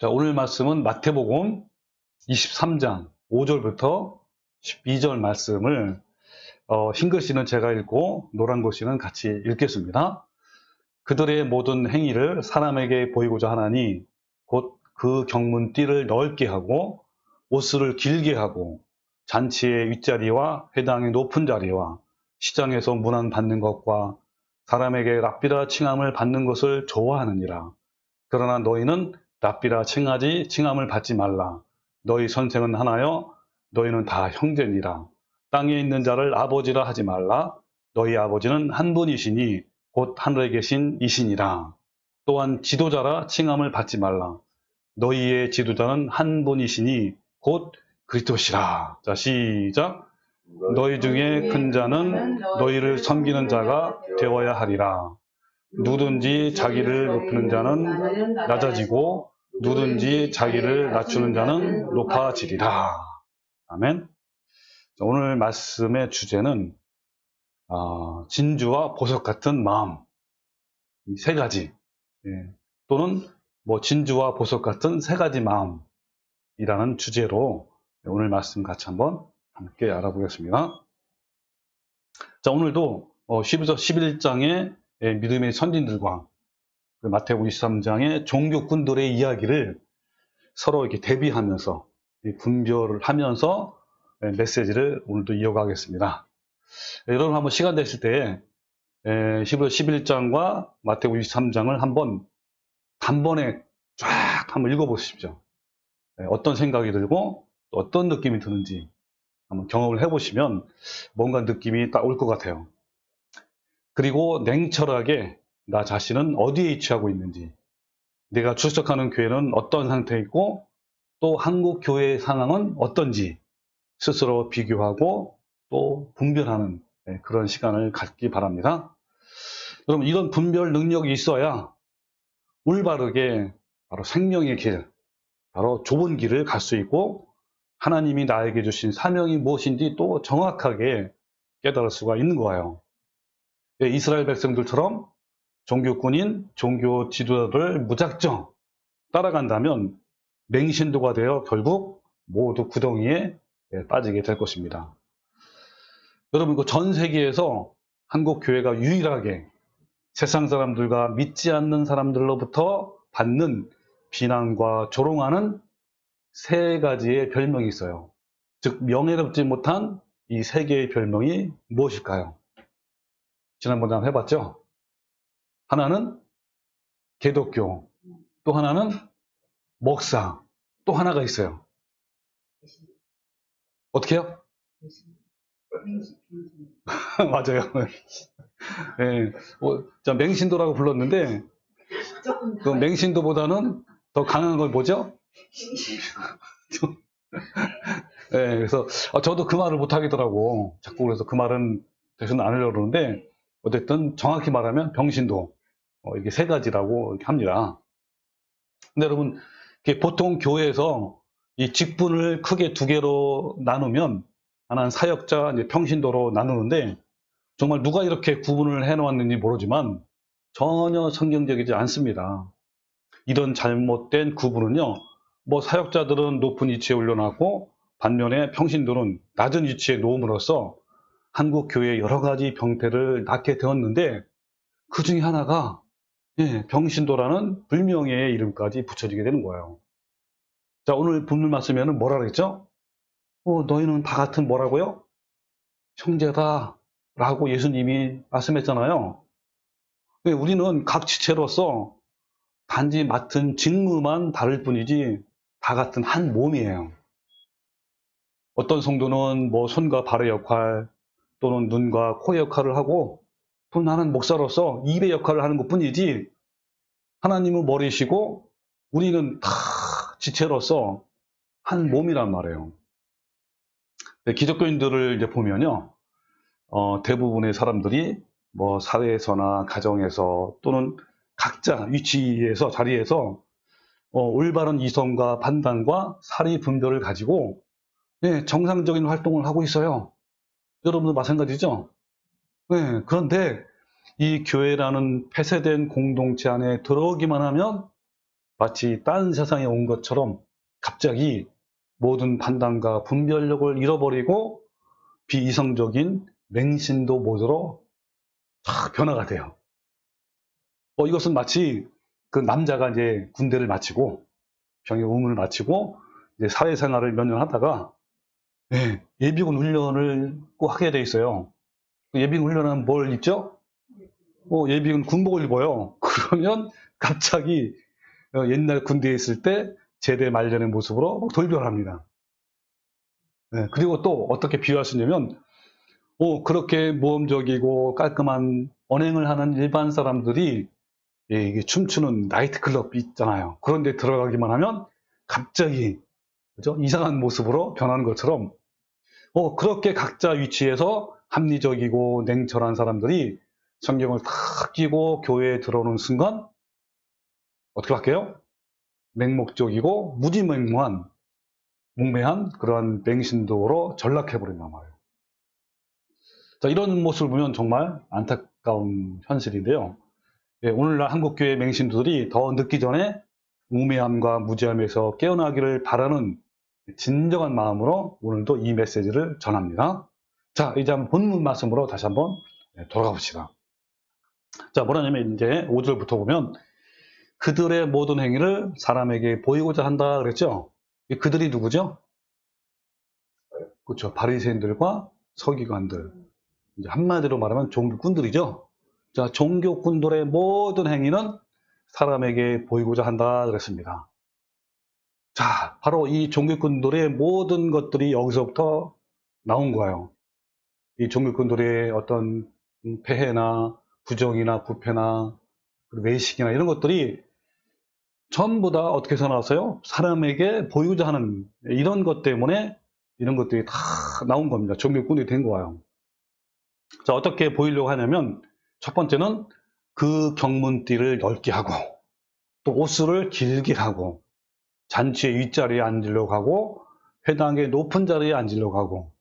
자, 오늘 말씀은 마태복음 23장 5절부터 12절 말씀을 흰 글씨는 제가 읽고 노란 글씨는 같이 읽겠습니다. 그들의 모든 행위를 사람에게 보이고자 하나니 곧 그 경문띠를 넓게 하고 옷을 길게 하고 잔치의 윗자리와 회당의 높은 자리와 시장에서 문안 받는 것과 사람에게 랍비라 칭함을 받는 것을 좋아하느니라. 그러나 너희는 랍비라 칭함을 받지 말라. 너희 선생은 하나여 너희는 다 형제니라. 땅에 있는 자를 아버지라 하지 말라. 너희 아버지는 한 분이시니 곧 하늘에 계신 이시니라. 또한 지도자라 칭함을 받지 말라. 너희의 지도자는 한 분이시니 곧 그리스도시라. 자, 시작. 너희 중에 큰 자는 너희를 섬기는 자가 되어야 하리라. 누구든지 자기를 높이는 자는 낮아지고 누구든지 자기를 낮추는 자는 높아지리라. 아멘. 자, 오늘 말씀의 주제는 진주와 보석 같은 마음, 이 세 가지, 또는 진주와 보석 같은 세 가지 마음이라는 주제로 오늘 말씀 같이 한번 함께 알아보겠습니다. 자, 오늘도 12절 11장의 믿음의 선진들과 마태복음 23장의 종교꾼들의 이야기를 서로 이렇게 대비하면서 분별을 하면서 메시지를 오늘도 이어가겠습니다. 여러분 한번 시간 되실 때 12월 11장과 마태복음 23장을 한번 단번에 쫙 한번 읽어보십시오. 어떤 생각이 들고 또 어떤 느낌이 드는지 한번 경험을 해보시면 뭔가 느낌이 딱 올 것 같아요. 그리고 냉철하게 나 자신은 어디에 위치하고 있는지, 내가 출석하는 교회는 어떤 상태에 있고 또 한국 교회의 상황은 어떤지 스스로 비교하고 또 분별하는 그런 시간을 갖기 바랍니다. 여러분, 이런 분별 능력이 있어야 올바르게 바로 생명의 길, 바로 좁은 길을 갈 수 있고 하나님이 나에게 주신 사명이 무엇인지 또 정확하게 깨달을 수가 있는 거예요. 이스라엘 백성들처럼 종교꾼인 종교 지도자를 무작정 따라간다면 맹신도가 되어 결국 모두 구덩이에 빠지게 될 것입니다. 여러분, 전 세계에서 한국 교회가 유일하게 세상 사람들과 믿지 않는 사람들로부터 받는 비난과 조롱하는 세 가지의 별명이 있어요. 즉, 명예롭지 못한 이 세 개의 별명이 무엇일까요? 지난번에 한번 해봤죠? 하나는 개독교, 또 하나는 목사, 또 하나가 있어요. 어떻게 해요? 맞아요. 네, 자, 맹신도라고 불렀는데 그 맹신도보다는 더 강한 걸 뭐죠? 네, 그래서 저도 그 말을 못 하겠더라고. 자꾸 그래서 그 말은 대신 안 하려고 그러는데 어쨌든 정확히 말하면 병신도, 이게 세 가지라고 이렇게 합니다. 근데 여러분, 보통 교회에서 이 직분을 크게 두 개로 나누면 하나는 사역자, 이제 평신도로 나누는데 정말 누가 이렇게 구분을 해놓았는지 모르지만 전혀 성경적이지 않습니다. 이런 잘못된 구분은요, 사역자들은 높은 위치에 올려놨고 반면에 평신도는 낮은 위치에 놓음으로써 한국 교회의 여러 가지 병폐를 낳게 되었는데 그 중에 하나가 병신도라는 불명예의 이름까지 붙여지게 되는 거예요. 자, 오늘 본문 말씀에는 뭐라 그랬죠? 너희는 다 같은 뭐라고요? 형제다 라고 예수님이 말씀했잖아요. 우리는 각 지체로서 단지 맡은 직무만 다를 뿐이지 다 같은 한 몸이에요. 어떤 성도는 손과 발의 역할 또는 눈과 코의 역할을 하고 또 나는 목사로서 입의 역할을 하는 것 뿐이지 하나님은 머리시고 우리는 다 지체로서 한 몸이란 말이에요. 기독교인들을 이제 보면요, 대부분의 사람들이 사회에서나 가정에서 또는 각자 위치에서 자리에서 올바른 이성과 판단과 사리 분별을 가지고 정상적인 활동을 하고 있어요. 여러분도 마찬가지죠? 그런데 이 교회라는 폐쇄된 공동체 안에 들어오기만 하면 마치 딴 세상에 온 것처럼 갑자기 모든 판단과 분별력을 잃어버리고 비이성적인 맹신도 모드로 탁 변화가 돼요. 이것은 마치 그 남자가 이제 군대를 마치고 병역 의무를 마치고 이제 사회생활을 몇 년 하다가 예비군 훈련을 꼭 하게 돼 있어요. 예비군 훈련은 뭘 입죠? 예비군 군복을 입어요. 그러면 갑자기 옛날 군대에 있을 때 제대 말년의 모습으로 돌변합니다. 그리고 또 어떻게 비유할 수 있냐면 그렇게 모험적이고 깔끔한 언행을 하는 일반 사람들이 이게 춤추는 나이트클럽 있잖아요. 그런데 들어가기만 하면 갑자기 그죠? 이상한 모습으로 변하는 것처럼 그렇게 각자 위치에서 합리적이고 냉철한 사람들이 성경을 탁 끼고 교회에 들어오는 순간 어떻게 바뀌어요? 맹목적이고 무지맹무한 몽매한 그러한 맹신도로 전락해버린단 말이에요. 자, 이런 모습을 보면 정말 안타까운 현실인데요. 오늘날 한국교회 맹신도들이 더 늦기 전에 우매함과 무지함에서 깨어나기를 바라는 진정한 마음으로 오늘도 이 메시지를 전합니다. 자, 이제 한번 본문 말씀으로 다시 한번 돌아가 봅시다. 자, 뭐라냐면 이제 5절부터 보면 그들의 모든 행위를 사람에게 보이고자 한다 그랬죠? 그들이 누구죠? 그렇죠. 바리새인들과 서기관들. 이제 한마디로 말하면 종교꾼들이죠. 자, 종교꾼들의 모든 행위는 사람에게 보이고자 한다 그랬습니다. 자, 바로 이 종교꾼들의 모든 것들이 여기서부터 나온 거예요. 이 종교꾼들의 어떤 폐해나 부정이나 부패나 외식이나 이런 것들이 전부 다 어떻게 해서 나왔어요? 사람에게 보이고자 하는 이런 것 때문에 이런 것들이 다 나온 겁니다. 종교꾼이 된 거예요. 자, 어떻게 보이려고 하냐면 첫 번째는 그 경문띠를 넓게 하고 또 옷을 길게 하고 잔치의 윗자리에 앉으려고 하고 회당의 높은 자리에 앉으려고 하고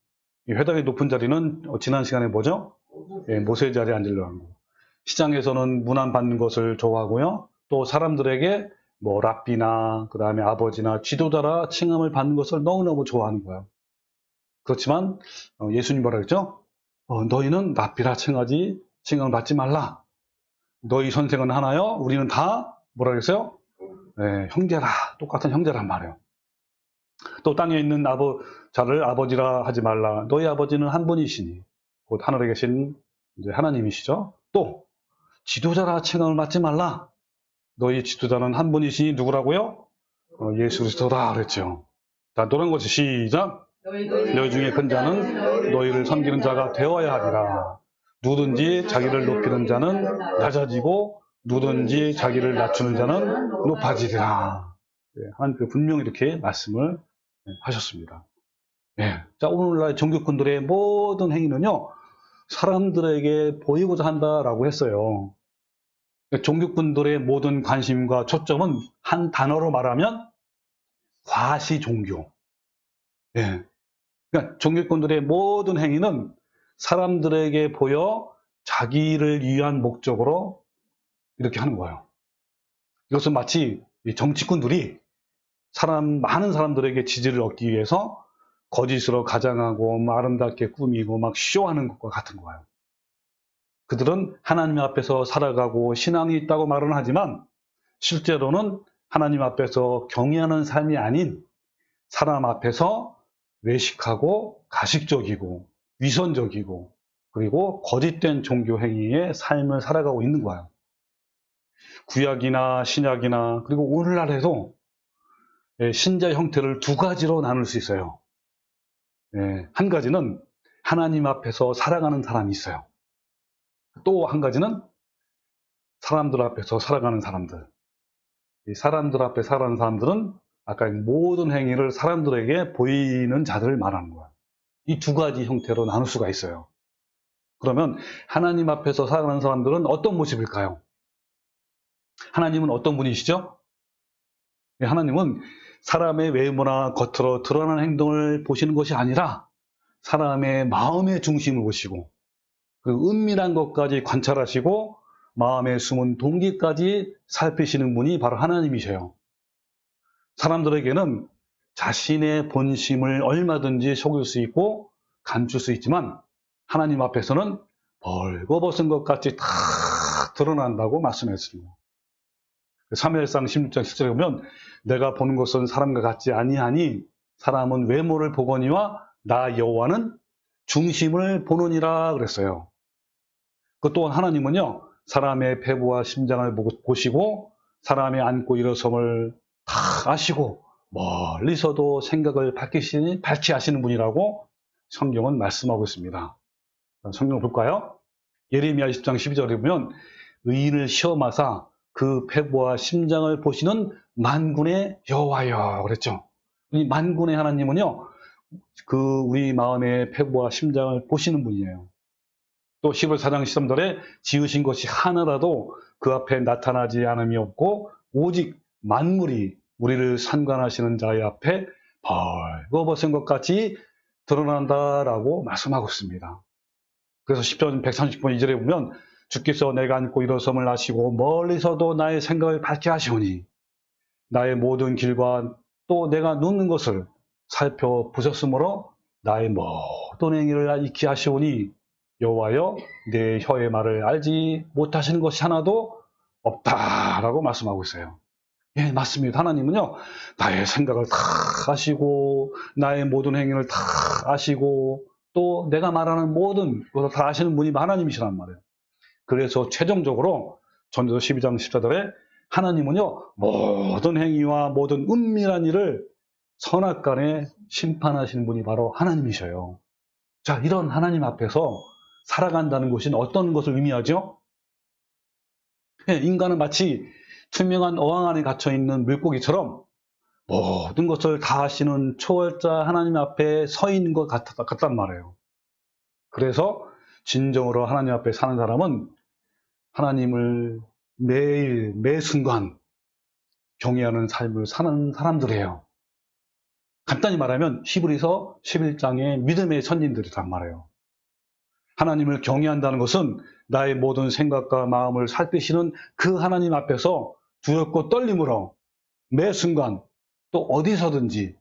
이 회당의 높은 자리는 지난 시간에 뭐죠? 모세 자리에 앉으려고 하고 시장에서는 문안 받는 것을 좋아하고요. 또 사람들에게 뭐 랍비나 그 다음에 아버지나 지도자라 칭함을 받는 것을 너무너무 좋아하는 거예요. 그렇지만 예수님 뭐라 그랬죠? 너희는 랍비라 칭함을 받지 말라. 너희 선생은 하나요? 우리는 다 뭐라 그랬어요? 형제라. 똑같은 형제란 말이에요. 또 땅에 있는 자를 아버지라 하지 말라. 너희 아버지는 한 분이시니 곧 하늘에 계신 이제 하나님이시죠. 또 지도자라 칭함을 받지 말라. 너희 지도자는 한 분이시니 누구라고요? 예수 그리스도다 그랬죠. 자, 노란 것이 시작. 너희 중에 큰 자는 너희를 섬기는 자가 되어야 하리라. 누구든지 자기를 높이는 자는 낮아지고 누구든지 자기를 낮추는 자는 높아지리라. 하나님께서 분명히 이렇게 말씀을 하셨습니다. 자, 오늘날 종교꾼들의 모든 행위는요, 사람들에게 보이고자 한다라고 했어요. 종교꾼들의 모든 관심과 초점은 한 단어로 말하면 과시종교. 그러니까 종교꾼들의 모든 행위는 사람들에게 보여 자기를 위한 목적으로 이렇게 하는 거예요. 이것은 마치 정치꾼들이 많은 사람들에게 지지를 얻기 위해서 거짓으로 가장하고 아름답게 꾸미고 막 쇼하는 것과 같은 거예요. 그들은 하나님 앞에서 살아가고 신앙이 있다고 말은 하지만 실제로는 하나님 앞에서 경외하는 삶이 아닌 사람 앞에서 외식하고 가식적이고 위선적이고 그리고 거짓된 종교 행위의 삶을 살아가고 있는 거예요. 구약이나 신약이나 그리고 오늘날에도 신자 형태를 두 가지로 나눌 수 있어요. 한 가지는 하나님 앞에서 살아가는 사람이 있어요. 또 한 가지는 사람들 앞에서 살아가는 사람들. 이 사람들 앞에 살아가는 사람들은 아까 모든 행위를 사람들에게 보이는 자들을 말하는 거예요. 이 두 가지 형태로 나눌 수가 있어요. 그러면 하나님 앞에서 살아가는 사람들은 어떤 모습일까요? 하나님은 어떤 분이시죠? 하나님은 사람의 외모나 겉으로 드러나는 행동을 보시는 것이 아니라 사람의 마음의 중심을 보시고 그 은밀한 것까지 관찰하시고 마음에 숨은 동기까지 살피시는 분이 바로 하나님이셔요. 사람들에게는 자신의 본심을 얼마든지 속일 수 있고 감출 수 있지만 하나님 앞에서는 벌거벗은 것 같이 다 드러난다고 말씀했습니다. 사무엘상 16장 10절에 보면 내가 보는 것은 사람과 같지 아니하니 사람은 외모를 보거니와 나 여호와는 중심을 보느니라 그랬어요. 그 또한 하나님은요, 사람의 배부와 심장을 보시고 사람의 앉고 일어섬을 다 아시고 멀리서도 생각을 밝히 아시는 분이라고 성경은 말씀하고 있습니다. 성경을 볼까요? 예레미야 20장 12절에 보면 의인을 시험하사 그 배부와 심장을 보시는 만군의 여호와여 그랬죠. 이 만군의 하나님은요, 우리 마음의 배부와 심장을 보시는 분이에요. 또 14장 13절에 지으신 것이 하나라도 그 앞에 나타나지 않음이 없고 오직 만물이 우리를 상관하시는 자의 앞에 벌거벗은 것 같이 드러난다라고 말씀하고 있습니다. 그래서 10편 130편 2절에 보면 주께서 내가 앉고 일어섬을 아시고 멀리서도 나의 생각을 밝게 하시오니 나의 모든 길과 또 내가 눕는 것을 살펴보셨으므로 나의 모든 행위를 익히 하시오니 여호와여 내 혀의 말을 알지 못하시는 것이 하나도 없다라고 말씀하고 있어요. 예, 맞습니다. 하나님은요, 나의 생각을 다 아시고 나의 모든 행위를 다 아시고 또 내가 말하는 모든 것을 다 아시는 분이 하나님이시란 말이에요. 그래서 최종적으로 전도서 12장 14절에 하나님은요, 모든 행위와 모든 은밀한 일을 선악간에 심판하시는 분이 바로 하나님이셔요. 자, 이런 하나님 앞에서 살아간다는 것은 어떤 것을 의미하죠? 예, 인간은 마치 투명한 어항 안에 갇혀있는 물고기처럼 모든 것을 다 아시는 초월자 하나님 앞에 서 있는 것 같단 말이에요. 그래서 진정으로 하나님 앞에 사는 사람은 하나님을 매일 매 순간 경외하는 삶을 사는 사람들이에요. 간단히 말하면 히브리서 11장의 믿음의 선진들이란 말이에요. 하나님을 경외한다는 것은 나의 모든 생각과 마음을 살피시는 그 하나님 앞에서 두렵고 떨림으로 매 순간 또 어디서든지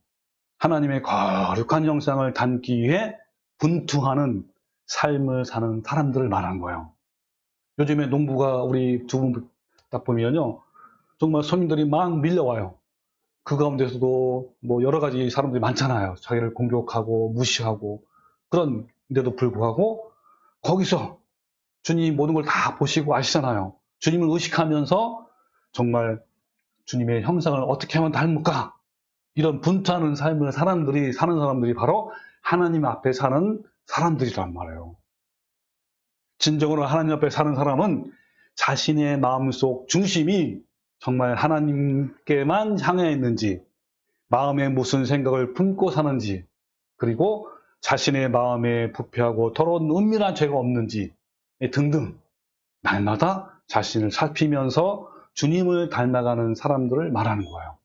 하나님의 거룩한 형상을 담기 위해 분투하는 삶을 사는 사람들을 말한 거예요. 요즘에 농부가 우리 두 분 딱 보면요, 정말 손님들이 막 밀려와요. 그 가운데서도 뭐 여러 가지 사람들이 많잖아요. 자기를 공격하고 무시하고. 그런데도 불구하고 거기서 주님 모든 걸 다 보시고 아시잖아요. 주님을 의식하면서 정말 주님의 형상을 어떻게 하면 닮을까? 이런 분투하는 삶을 사는 사람들이 바로 하나님 앞에 사는 사람들이란 말이에요. 진정으로 하나님 앞에 사는 사람은 자신의 마음속 중심이 정말 하나님께만 향해 있는지, 마음에 무슨 생각을 품고 사는지, 그리고 자신의 마음에 부패하고 더러운 은밀한 죄가 없는지 등등 날마다 자신을 살피면서 주님을 닮아가는 사람들을 말하는 거예요.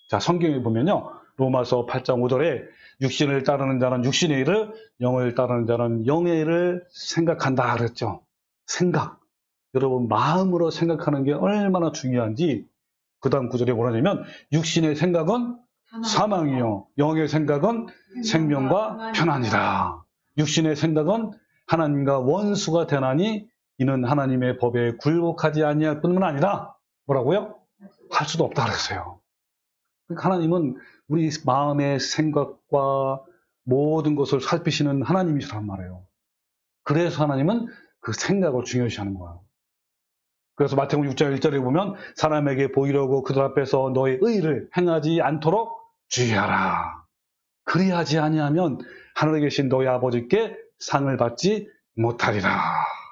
자, 성경에 보면요, 로마서 8장 5절에 육신을 따르는 자는 육신의 일을, 영을 따르는 자는 영의 일을 생각한다 그랬죠. 생각. 여러분, 마음으로 생각하는 게 얼마나 중요한지 그 다음 구절에 뭐라냐면 육신의 생각은 사망이요 영의 생각은 생명과 편안이라. 육신의 생각은 하나님과 원수가 되나니 이는 하나님의 법에 굴복하지 아니할 뿐만 아니라 뭐라고요? 할 수도 없다 그랬어요. 그러니까 하나님은 우리 마음의 생각과 모든 것을 살피시는 하나님이시란 말이에요. 그래서 하나님은 그 생각을 중요시하는 거예요. 그래서 마태복음 6장 1절에 보면 사람에게 보이려고 그들 앞에서 너의 의를 행하지 않도록 주의하라. 그리하지 아니하면 하늘에 계신 너희 아버지께 상을 받지 못하리라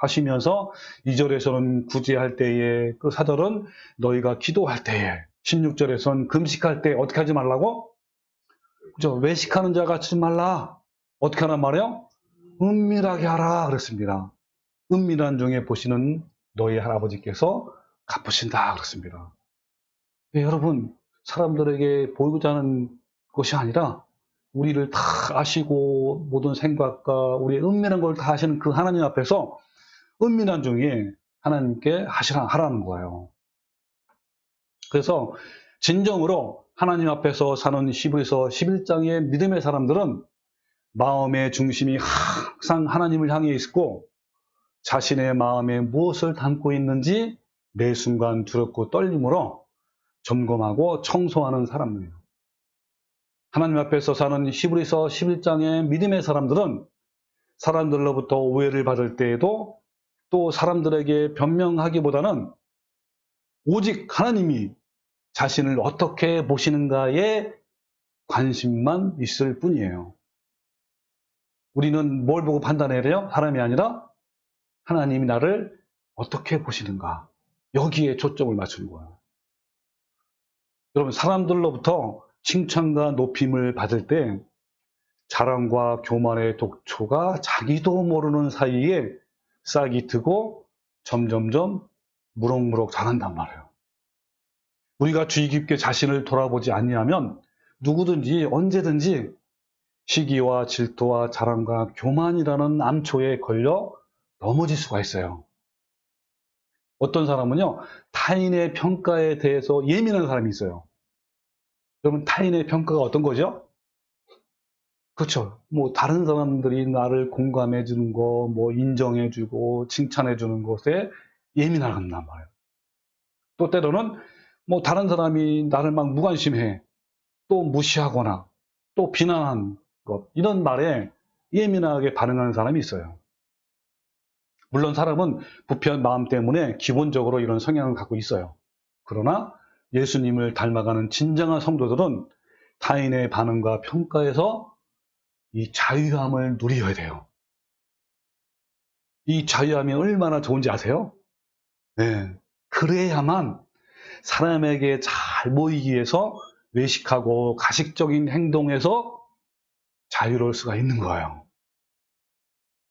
하시면서 2절에서는 구제할 때에, 그 4절은 너희가 기도할 때에, 16절에서는 금식할 때 어떻게 하지 말라고? 그죠? 외식하는 자 같이 말라. 어떻게 하란 말이에요? 은밀하게 하라 그랬습니다. 은밀한 중에 보시는 너희 할아버지께서 갚으신다 그랬습니다. 네, 여러분, 사람들에게 보이고자 하는 것이 아니라 우리를 다 아시고 모든 생각과 우리의 은밀한 걸 다 아시는 그 하나님 앞에서 은밀한 중에 하나님께 하라는 거예요. 그래서 진정으로 하나님 앞에서 사는 히브리서 11장의 믿음의 사람들은 마음의 중심이 항상 하나님을 향해 있고 자신의 마음에 무엇을 담고 있는지 매 순간 두렵고 떨림으로 점검하고 청소하는 사람이에요. 하나님 앞에서 사는 히브리서 11장의 믿음의 사람들은 사람들로부터 오해를 받을 때에도 또 사람들에게 변명하기보다는 오직 하나님이 자신을 어떻게 보시는가에 관심만 있을 뿐이에요. 우리는 뭘 보고 판단해야 돼요? 사람이 아니라 하나님이 나를 어떻게 보시는가. 여기에 초점을 맞추는 거예요. 여러분, 사람들로부터 칭찬과 높임을 받을 때 자랑과 교만의 독초가 자기도 모르는 사이에 싹이 트고 점점점 무럭무럭 자란단 말이에요. 우리가 주의 깊게 자신을 돌아보지 아니하면 누구든지 언제든지 시기와 질투와 자랑과 교만이라는 암초에 걸려 넘어질 수가 있어요. 어떤 사람은요, 타인의 평가에 대해서 예민한 사람이 있어요. 여러분, 타인의 평가가 어떤 거죠? 그렇죠. 뭐 다른 사람들이 나를 공감해 주는 거, 뭐 인정해 주고 칭찬해 주는 것에 예민하단 말이에요. 또 때로는 뭐 다른 사람이 나를 막 무관심해, 또 무시하거나 또 비난한 것, 이런 말에 예민하게 반응하는 사람이 있어요. 물론 사람은 부패한 마음 때문에 기본적으로 이런 성향을 갖고 있어요. 그러나 예수님을 닮아가는 진정한 성도들은 타인의 반응과 평가에서 이 자유함을 누려야 돼요. 이 자유함이 얼마나 좋은지 아세요? 네. 그래야만 사람에게 잘 보이기 위해서 외식하고 가식적인 행동에서 자유로울 수가 있는 거예요.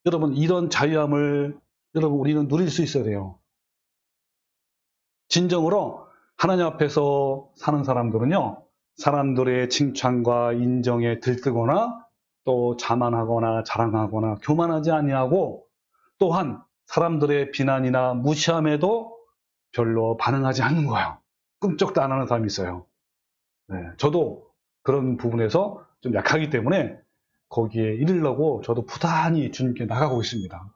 여러분, 이런 자유함을 우리는 누릴 수 있어야 돼요. 진정으로 하나님 앞에서 사는 사람들은요, 사람들의 칭찬과 인정에 들뜨거나 또 자만하거나 자랑하거나 교만하지 아니하고 또한 사람들의 비난이나 무시함에도 별로 반응하지 않는 거예요. 꿈쩍도 안 하는 사람이 있어요. 네, 저도 그런 부분에서 좀 약하기 때문에 거기에 이르려고 저도 부단히 주님께 나가고 있습니다.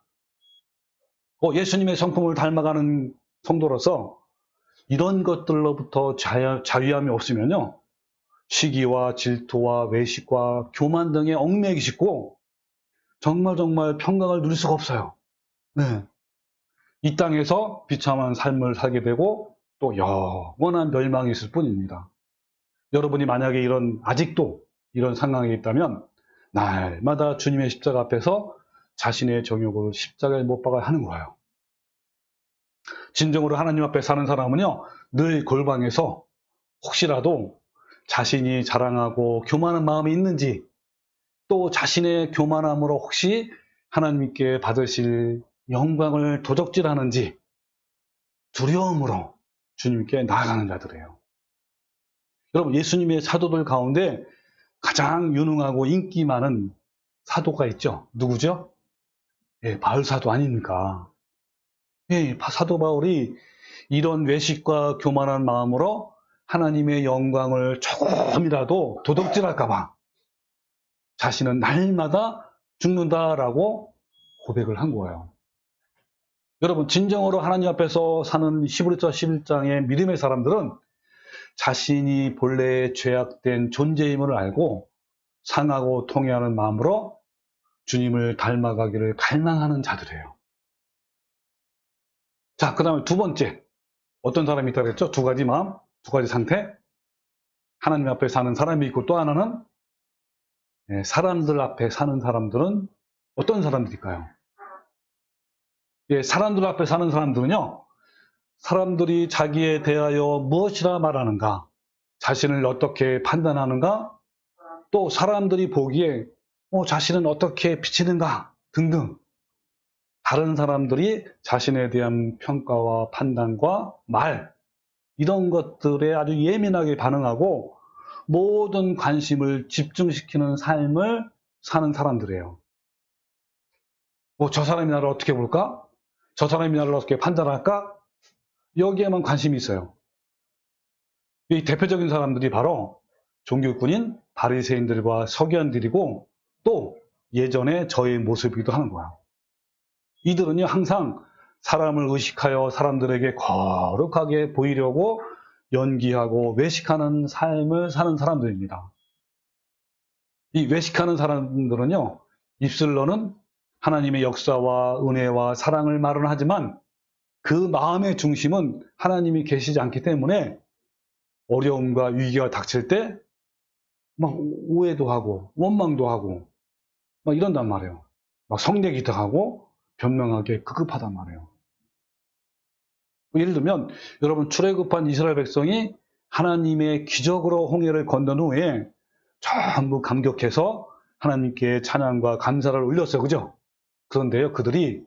예수님의 성품을 닮아가는 성도로서 이런 것들로부터 자유함이 없으면요, 시기와 질투와 외식과 교만 등에 얽매이기 쉽고 정말 평강을 누릴 수가 없어요. 네. 이 땅에서 비참한 삶을 살게 되고 또 영원한 멸망이 있을 뿐입니다. 여러분이 만약에 아직도 이런 상황에 있다면 날마다 주님의 십자가 앞에서 자신의 정욕을 십자가에 못 박아야 하는 거예요. 진정으로 하나님 앞에 사는 사람은요, 늘 골방에서 혹시라도 자신이 자랑하고 교만한 마음이 있는지, 또 자신의 교만함으로 혹시 하나님께 받으실 영광을 도적질하는지 두려움으로 주님께 나아가는 자들이에요. 여러분, 예수님의 사도들 가운데 가장 유능하고 인기 많은 사도가 있죠. 누구죠? 바울 사도 아닙니까? 사도 바울이 이런 외식과 교만한 마음으로 하나님의 영광을 조금이라도 도둑질할까 봐 자신은 날마다 죽는다라고 고백을 한 거예요. 여러분, 진정으로 하나님 앞에서 사는 히브리서 11장의 믿음의 사람들은 자신이 본래 죄악된 존재임을 알고 상하고 통회하는 마음으로 주님을 닮아가기를 갈망하는 자들이에요. 자, 그 다음에 두 번째, 어떤 사람이 있다고 했죠? 두 가지 마음, 두 가지 상태. 하나님 앞에 사는 사람이 있고, 또 하나는 사람들 앞에 사는 사람들은 어떤 사람들일까요? 사람들 앞에 사는 사람들은요, 사람들이 자기에 대하여 무엇이라 말하는가, 자신을 어떻게 판단하는가, 또 사람들이 보기에 자신은 어떻게 비치는가 등등 다른 사람들이 자신에 대한 평가와 판단과 말, 이런 것들에 아주 예민하게 반응하고 모든 관심을 집중시키는 삶을 사는 사람들이에요. 저 사람이 나를 어떻게 볼까? 저 사람이 나를 어떻게 판단할까? 여기에만 관심이 있어요. 이 대표적인 사람들이 바로 종교꾼인 바리새인들과 서기관들이고 또 예전에 저의 모습이기도 하는 거야. 이들은요 항상 사람을 의식하여 사람들에게 거룩하게 보이려고 연기하고 외식하는 삶을 사는 사람들입니다. 이 외식하는 사람들은요 입술로는 하나님의 역사와 은혜와 사랑을 말은 하지만 그 마음의 중심은 하나님이 계시지 않기 때문에 어려움과 위기가 닥칠 때 막 오해도 하고 원망도 하고 막 이런단 말이에요. 막 성내기도 하고 변명하게 급급하단 말이에요. 예를 들면 여러분 출애굽한 이스라엘 백성이 하나님의 기적으로 홍해를 건넌 후에 전부 감격해서 하나님께 찬양과 감사를 올렸어요. 그죠? 그런데요 그들이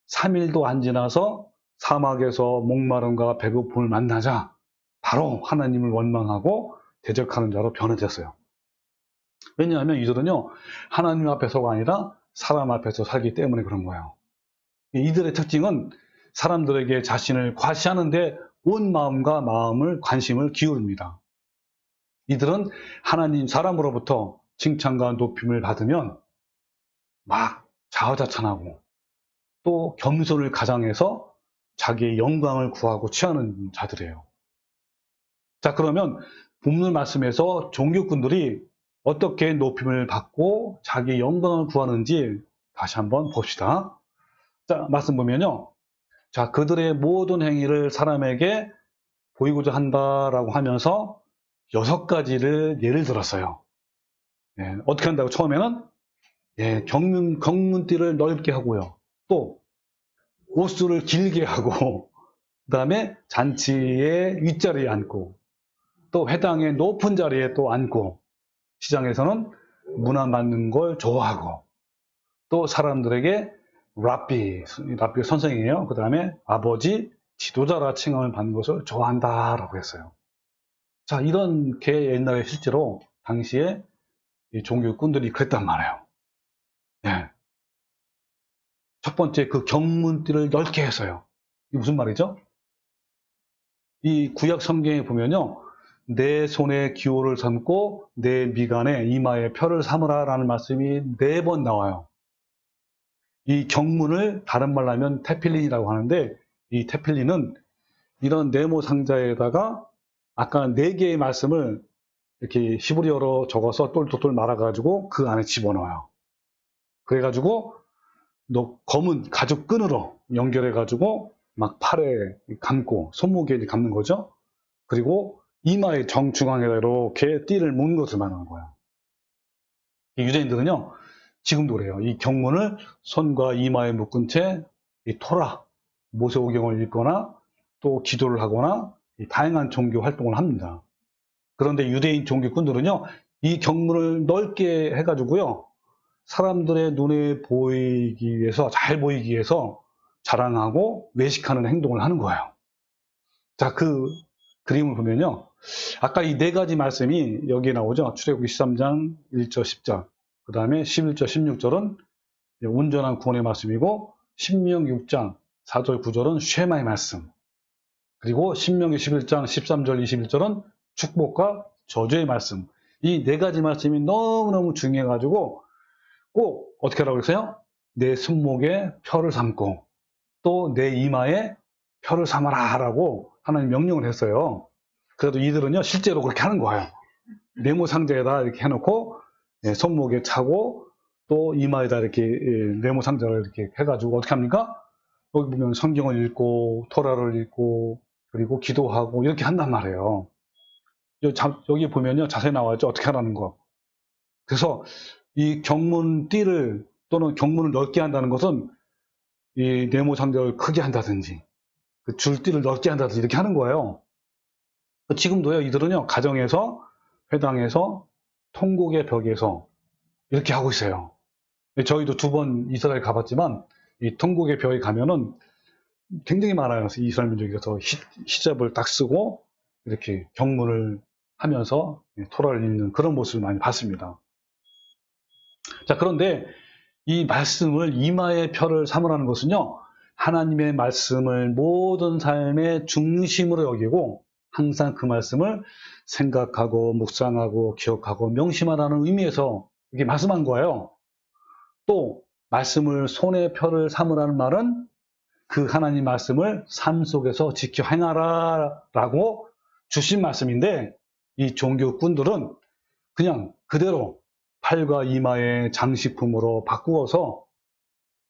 3일도 안 지나서 사막에서 목마름과 배고픔을 만나자 바로 하나님을 원망하고 대적하는 자로 변해졌어요. 왜냐하면 이들은요 하나님 앞에서가 아니라 사람 앞에서 살기 때문에 그런 거예요. 이들의 특징은 사람들에게 자신을 과시하는데 온 마음과 관심을 기울입니다. 이들은 하나님 사람으로부터 칭찬과 높임을 받으면 막 자화자찬하고 또 겸손을 가장해서 자기의 영광을 구하고 취하는 자들이에요. 자, 그러면 본문 말씀에서 종교꾼들이 어떻게 높임을 받고 자기의 영광을 구하는지 다시 한번 봅시다. 자, 말씀 보면요. 자, 그들의 모든 행위를 사람에게 보이고자 한다라고 하면서 6가지를 예를 들었어요. 예, 어떻게 한다고 처음에는 예, 경문띠를 넓게 하고요. 또 옷수를 길게 하고 그 다음에 잔치의 윗자리에 앉고 또 회당의 높은 자리에 또 앉고 시장에서는 문안 받는 걸 좋아하고 또 사람들에게 랍비가 선생이에요. 그 다음에 아버지, 지도자라 칭함을 받는 것을 좋아한다라고 했어요. 자, 이렇게 옛날에 실제로 당시에 이 종교꾼들이 그랬단 말이에요. 네. 첫 번째 그 경문띠를 넓게 해서요. 이게 무슨 말이죠? 이 구약 성경에 보면요. 내 손에 기호를 삼고 내 미간에 이마에 표를 삼으라 라는 말씀이 4번 나와요. 이 경문을 다른 말로 하면 테필린이라고 하는데 이 테필린은 이런 네모 상자에다가 아까 4개의 말씀을 이렇게 히브리어로 적어서 똘똘똘 말아가지고 그 안에 집어넣어요. 그래가지고 검은 가죽 끈으로 연결해가지고 막 팔에 감고 손목에 감는 거죠. 그리고 이마의 정중앙에다 이렇게 띠를 묶는 것을 말하는 거예요. 유대인들은요 지금도 그래요. 이 경문을 손과 이마에 묶은 채 이 토라, 모세오경을 읽거나 또 기도를 하거나 다양한 종교 활동을 합니다. 그런데 유대인 종교꾼들은요 이 경문을 넓게 해가지고요 사람들의 눈에 보이기 위해서, 잘 보이기 위해서 자랑하고 외식하는 행동을 하는 거예요. 자, 그 그림을 보면요. 아까 이 4가지 말씀이 여기에 나오죠. 출애굽기 13장 1절 10절. 그 다음에 11절 16절은 온전한 구원의 말씀이고 신명기 6장 4절 9절은 쉐마의 말씀. 그리고 신명기 11장 13절 21절은 축복과 저주의 말씀. 이 4가지 말씀이 너무너무 중요해가지고 꼭 어떻게 하라고 했어요? 내 손목에 표를 삼고 또 내 이마에 표를 삼아라 라고 하나님 명령을 했어요. 그래도 이들은요 실제로 그렇게 하는 거예요. 네모 상자에다 이렇게 해놓고 손목에 차고 또 이마에다 이렇게 네모 상자를 이렇게 해가지고 어떻게 합니까? 여기 보면 성경을 읽고 토라를 읽고 그리고 기도하고 이렇게 한단 말이에요. 여기 보면요 자세히 나와있죠. 어떻게 하라는 거. 그래서 이 경문띠를 또는 경문을 넓게 한다는 것은 이 네모 상자를 크게 한다든지 그 줄띠를 넓게 한다든지 이렇게 하는 거예요. 지금도요 이들은요 가정에서 회당에서 통곡의 벽에서 이렇게 하고 있어요. 저희도 2번 이스라엘 가봤지만 이 통곡의 벽에 가면은 굉장히 많아요. 이스라엘 민족에서 히잡을 딱 쓰고 이렇게 경문을 하면서 토라를 읽는 그런 모습을 많이 봤습니다. 자, 그런데 이 말씀을 이마의 표를 삼으라는 것은요 하나님의 말씀을 모든 삶의 중심으로 여기고 항상 그 말씀을 생각하고 묵상하고 기억하고 명심하라는 의미에서 이렇게 말씀한 거예요. 또 말씀을 손의 표를 삼으라는 말은 그 하나님 말씀을 삶 속에서 지켜 행하라라고 주신 말씀인데, 이 종교꾼들은 그냥 그대로 팔과 이마의 장식품으로 바꾸어서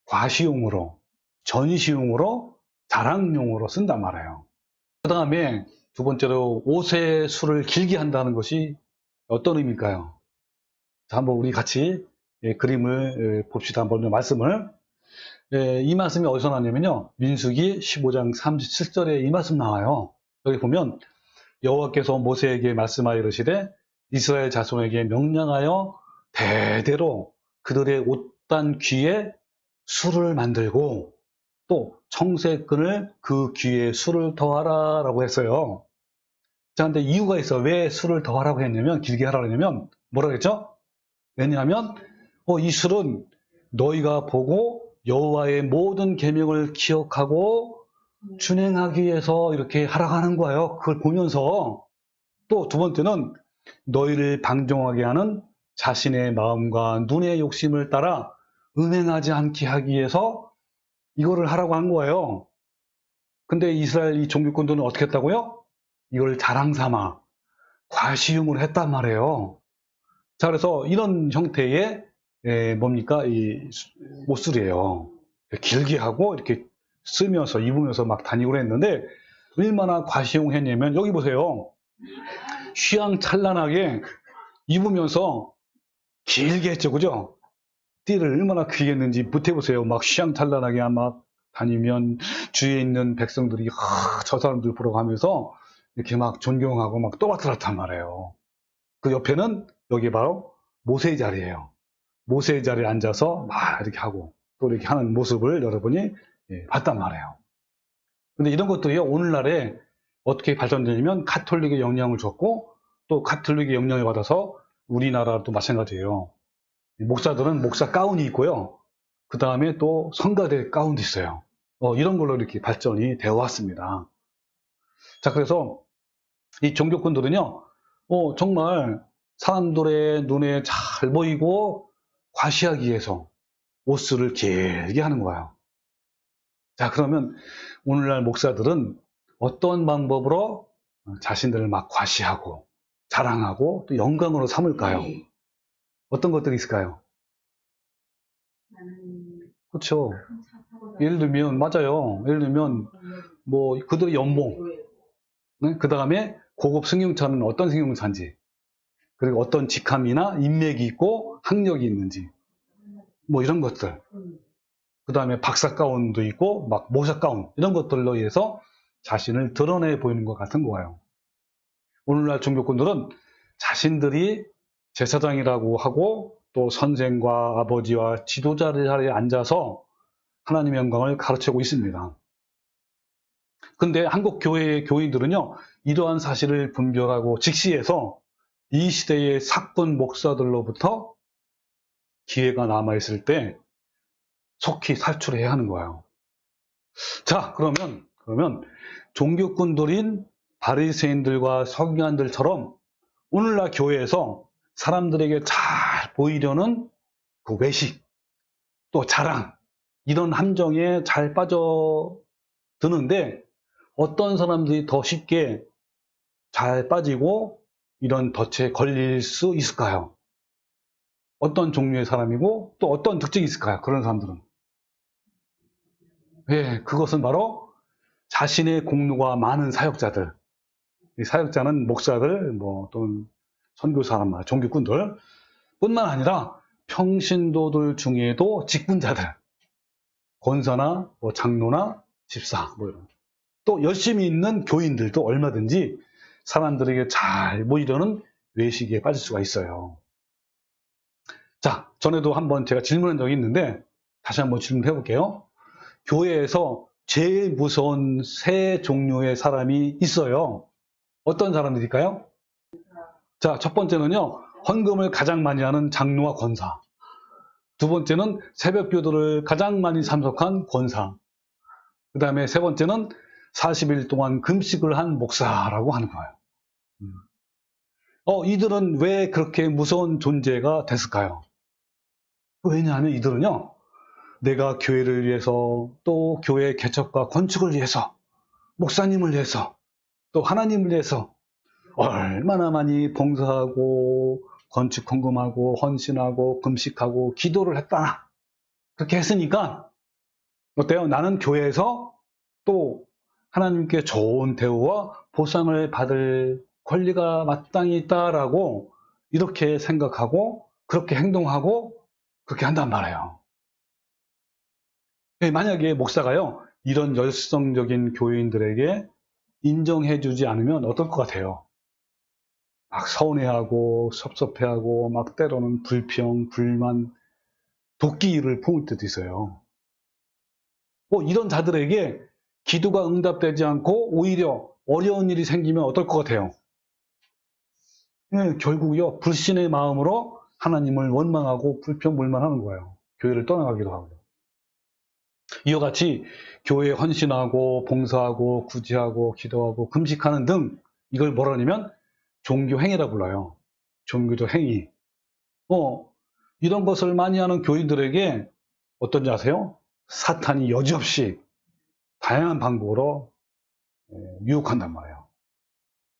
과시용으로, 전시용으로, 자랑용으로 쓴단 말이에요. 그 다음에 두 번째로 옷의 수를 길게 한다는 것이 어떤 의미일까요? 자, 한번 우리 같이 그림을 봅시다. 한번 말씀을. 이 말씀이 어디서 나왔냐면요, 민수기 15장 37절에 이 말씀 나와요. 여기 보면 여호와께서 모세에게 말씀하여 이르시되 이스라엘 자손에게 명령하여 대대로 그들의 옷단 귀에 수를 만들고 또 청색끈을 그 귀에 수를 더하라 라고 했어요. 자, 근데 이유가 있어. 왜 수를 더하라고 했냐면, 길게 하라고 했냐면, 뭐라 그랬죠? 왜냐하면 이 술은 너희가 보고 여호와의 모든 계명을 기억하고 준행하기 위해서 이렇게 하라고 하는 거예요. 그걸 보면서. 또 두 번째는 너희를 방종하게 하는 자신의 마음과 눈의 욕심을 따라 음행하지 않게 하기 위해서 이거를 하라고 한 거예요. 근데 이스라엘 이 종교꾼들은 어떻게 했다고요? 이걸 자랑 삼아 과시용을 했단 말이에요. 자, 그래서 이런 형태의 뭡니까? 이 옷술이에요. 길게 하고 이렇게 쓰면서 입으면서 막 다니고 했는데, 얼마나 과시용했냐면 여기 보세요. 휘황찬란하게 입으면서 길게 했죠, 그죠? 띠를 얼마나 길게 했는지 못해보세요. 막 휘황찬란하게 막 다니면 주위에 있는 백성들이 저 사람들 보러 가면서 이렇게 막 존경하고 막 떠받들었단 말이에요. 그 옆에는 여기 바로 모세의 자리예요. 모세의 자리에 앉아서 막 이렇게 하고 또 이렇게 하는 모습을 여러분이 봤단 말이에요. 근데 이런 것들이요, 오늘날에 어떻게 발전되냐면 가톨릭의 영향을 줬고, 또 가톨릭의 영향을 받아서 우리나라도 마찬가지예요. 목사들은 목사 가운이 있고요. 그 다음에 또 성가대 가운도 있어요. 이런 걸로 이렇게 발전이 되어 왔습니다. 자, 그래서 이 종교꾼들은요, 정말 사람들의 눈에 잘 보이고 과시하기 위해서 옷술을 길게 하는 거예요. 자, 그러면 오늘날 목사들은 어떤 방법으로 자신들을 막 과시하고 자랑하고 또 영광으로 삼을까요? 어떤 것들이 있을까요? 그렇죠. 예를 들면, 맞아요. 예를 들면 뭐 그들의 연봉, 네? 그 다음에 고급 승용차는 어떤 승용차인지, 그리고 어떤 직함이나 인맥이 있고 학력이 있는지, 뭐 이런 것들. 그 다음에 박사 가운도 있고 막 모사 가운, 이런 것들로 인해서 자신을 드러내 보이는 것 같은 거예요. 오늘날 종교꾼들은 자신들이 제사장이라고 하고 또 선생과 아버지와 지도자의 자리에 앉아서 하나님의 영광을 가르치고 있습니다. 근데 한국 교회의 교인들은요, 이러한 사실을 분별하고 직시해서 이 시대의 사건 목사들로부터 기회가 남아있을 때 속히 탈출해야 하는 거예요. 자, 그러면 종교꾼들인 바리새인들과 서기관들처럼 오늘날 교회에서 사람들에게 잘 보이려는 그 외식, 또 자랑, 이런 함정에 잘 빠져드는데, 어떤 사람들이 더 쉽게 잘 빠지고 이런 덫에 걸릴 수 있을까요? 어떤 종류의 사람이고 또 어떤 특징이 있을까요? 그런 사람들은. 네, 그것은 바로 자신의 공로가 많은 사역자들. 이 사역자는 목사들, 뭐 또는 선교사란 종교꾼들 뿐만 아니라 평신도들 중에도 직분자들, 권사나 뭐 장로나 집사, 뭐 이런. 또 열심히 있는 교인들도 얼마든지 사람들에게 잘 보이려는 외식에 빠질 수가 있어요. 자, 전에도 한번 제가 질문한 적이 있는데 다시 한번 질문해 볼게요. 교회에서 제일 무서운 세 종류의 사람이 있어요. 어떤 사람들일까요? 자, 첫 번째는요, 헌금을 가장 많이 하는 장로와 권사. 두 번째는 새벽 기도를 가장 많이 참석한 권사. 그 다음에 세 번째는 40일 동안 금식을 한 목사라고 하는 거예요. 이들은 왜 그렇게 무서운 존재가 됐을까요? 왜냐하면 이들은요, 내가 교회를 위해서, 또 교회 개척과 건축을 위해서, 목사님을 위해서, 또 하나님을 위해서 얼마나 많이 봉사하고 건축 헌금하고 헌신하고 금식하고 기도를 했다. 그렇게 했으니까 어때요? 나는 교회에서 또 하나님께 좋은 대우와 보상을 받을 권리가 마땅히 있다라고 이렇게 생각하고 그렇게 행동하고 그렇게 한단 말이에요. 만약에 목사가요, 이런 열성적인 교인들에게 인정해주지 않으면 어떨 것 같아요? 막 서운해하고 섭섭해하고 막 때로는 불평, 불만, 도끼를 품을 때도 있어요. 이런 자들에게 기도가 응답되지 않고 오히려 어려운 일이 생기면 어떨 것 같아요? 결국요, 불신의 마음으로 하나님을 원망하고 불평불만하는 거예요. 교회를 떠나가기도 하고요. 이와 같이 교회에 헌신하고 봉사하고 구제하고 기도하고 금식하는 등 이걸 뭐라 하냐면 종교행위라 불러요. 종교적 행위. 이런 것을 많이 하는 교인들에게 어떤지 아세요? 사탄이 여지없이 다양한 방법으로 유혹한단 말이에요.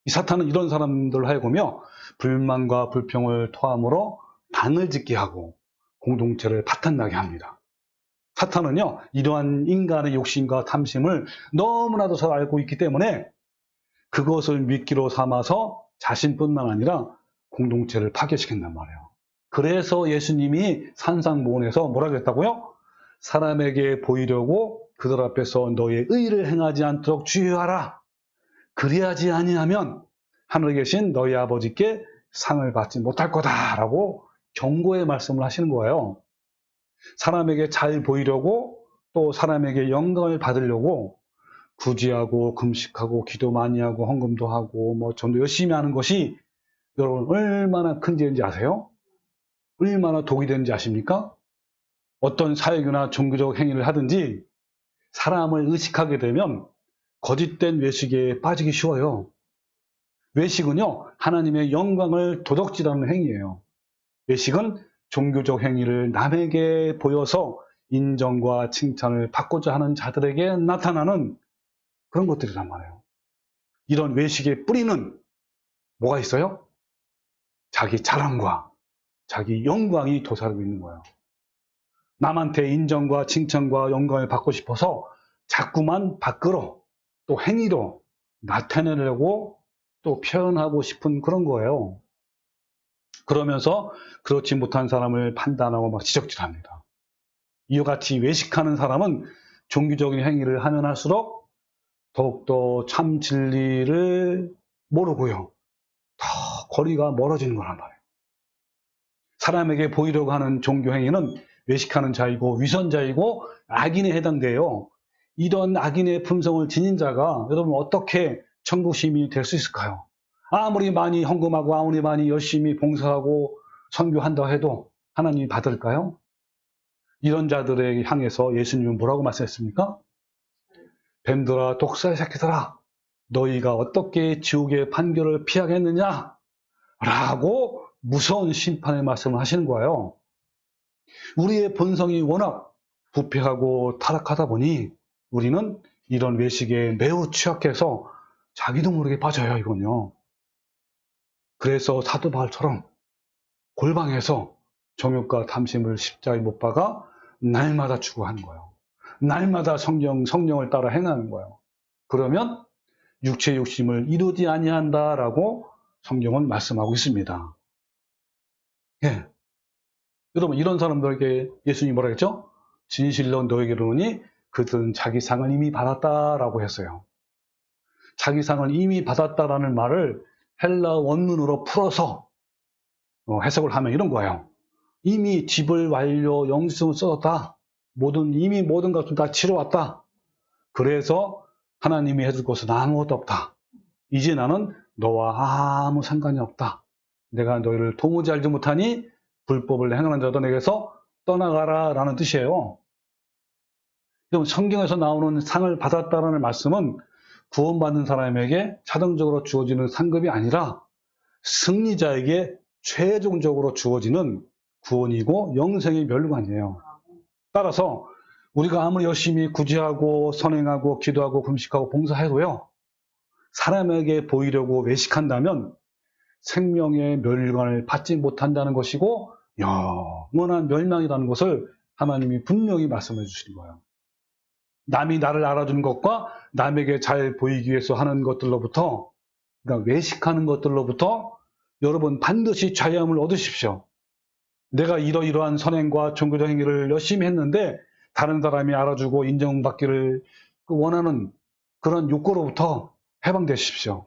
이 사탄은 이런 사람들을 하여금요, 불만과 불평을 토함으로 단을 짓게 하고 공동체를 파탄나게 합니다. 사탄은요, 이러한 인간의 욕심과 탐심을 너무나도 잘 알고 있기 때문에 그것을 미끼로 삼아서 자신뿐만 아니라 공동체를 파괴시킨단 말이에요. 그래서 예수님이 산상보훈에서 뭐라 그랬다고요? 사람에게 보이려고 그들 앞에서 너의 의를 행하지 않도록 주의하라. 그리하지 아니하면 하늘에 계신 너희 아버지께 상을 받지 못할 거다라고 경고의 말씀을 하시는 거예요. 사람에게 잘 보이려고 또 사람에게 영광을 받으려고 구제하고 금식하고 기도 많이 하고 헌금도 하고 좀 더 열심히 하는 것이 여러분 얼마나 큰 죄인지 아세요? 얼마나 독이 되는지 아십니까? 어떤 사역이나 종교적 행위를 하든지 사람을 의식하게 되면 거짓된 외식에 빠지기 쉬워요. 외식은요, 하나님의 영광을 도적질하는 행위예요. 외식은 종교적 행위를 남에게 보여서 인정과 칭찬을 받고자 하는 자들에게 나타나는 그런 것들이란 말이에요. 이런 외식의 뿌리는 뭐가 있어요? 자기 자랑과 자기 영광이 도사리고 있는 거예요. 남한테 인정과 칭찬과 영광을 받고 싶어서 자꾸만 밖으로 또 행위로 나타내려고 또 표현하고 싶은 그런 거예요. 그러면서 그렇지 못한 사람을 판단하고 막 지적질합니다. 이와 같이 외식하는 사람은 종교적인 행위를 하면 할수록 더욱더 참 진리를 모르고요, 더 거리가 멀어지는 거란 말이에요. 사람에게 보이려고 하는 종교 행위는 외식하는 자이고 위선자이고 악인에 해당돼요. 이런 악인의 품성을 지닌 자가 여러분 어떻게 천국 시민이 될 수 있을까요? 아무리 많이 헌금하고 아무리 많이 열심히 봉사하고 선교한다 해도 하나님이 받을까요? 이런 자들에게 향해서 예수님은 뭐라고 말씀했습니까? 뱀들아 독사의 새끼들아, 너희가 어떻게 지옥의 판결을 피하겠느냐? 라고 무서운 심판의 말씀을 하시는 거예요. 우리의 본성이 워낙 부패하고 타락하다 보니 우리는 이런 외식에 매우 취약해서 자기도 모르게 빠져요, 이건요. 그래서 사도 바울처럼 골방에서 정욕과 탐심을 십자가에 못 박아 날마다 추구하는 거예요. 날마다 성령을 따라 행하는 거예요. 그러면 육체의 욕심을 이루지 아니한다라고 성경은 말씀하고 있습니다. 예. 여러분, 이런 사람들에게 예수님이 뭐라 했죠? 진실로 너에게 이르노니 그들은 자기 상을 이미 받았다라고 했어요. 자기 상을 이미 받았다라는 말을 헬라 원문으로 풀어서 해석을 하면 이런 거예요. 이미 집을 완료, 영수증을 써뒀다. 이미 모든 것을 다 치러왔다. 그래서 하나님이 해줄 것은 아무것도 없다. 이제 나는 너와 아무 상관이 없다. 내가 너희를 도무지 알지 못하니 불법을 행하는 자도 내게서 떠나가라 라는 뜻이에요. 성경에서 나오는 상을 받았다라는 말씀은 구원받는 사람에게 자동적으로 주어지는 상급이 아니라 승리자에게 최종적으로 주어지는 구원이고 영생의 멸관이에요. 따라서 우리가 아무리 열심히 구제하고 선행하고 기도하고 금식하고 봉사해도요, 사람에게 보이려고 외식한다면 생명의 멸관을 받지 못한다는 것이고 영원한 멸망이라는 것을 하나님이 분명히 말씀해 주시는 거예요. 남이 나를 알아주는 것과 남에게 잘 보이기 위해서 하는 것들로부터, 그러니까 외식하는 것들로부터 여러분 반드시 자유함을 얻으십시오. 내가 이러이러한 선행과 종교적 행위를 열심히 했는데 다른 사람이 알아주고 인정받기를 원하는 그런 욕구로부터 해방되십시오.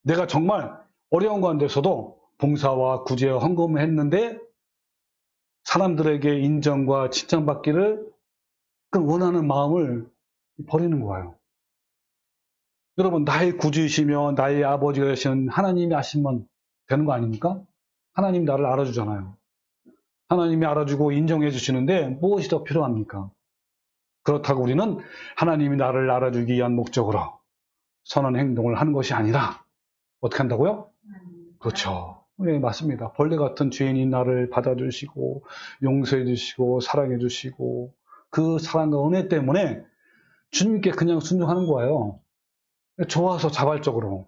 내가 정말 어려운 가운데서도 봉사와 구제와 헌금을 했는데 사람들에게 인정과 칭찬받기를 원하는 마음을 버리는 거예요. 여러분, 나의 구주이시며 나의 아버지가 되신 하나님이 아시면 되는 거 아닙니까? 하나님 나를 알아주잖아요. 하나님이 알아주고 인정해 주시는데 무엇이 더 필요합니까? 그렇다고 우리는 하나님이 나를 알아주기 위한 목적으로 선한 행동을 하는 것이 아니라 어떻게 한다고요? 그렇죠. 네, 맞습니다. 벌레 같은 죄인이 나를 받아주시고 용서해 주시고 사랑해 주시고 그 사랑과 은혜 때문에 주님께 그냥 순종하는 거예요. 좋아서 자발적으로.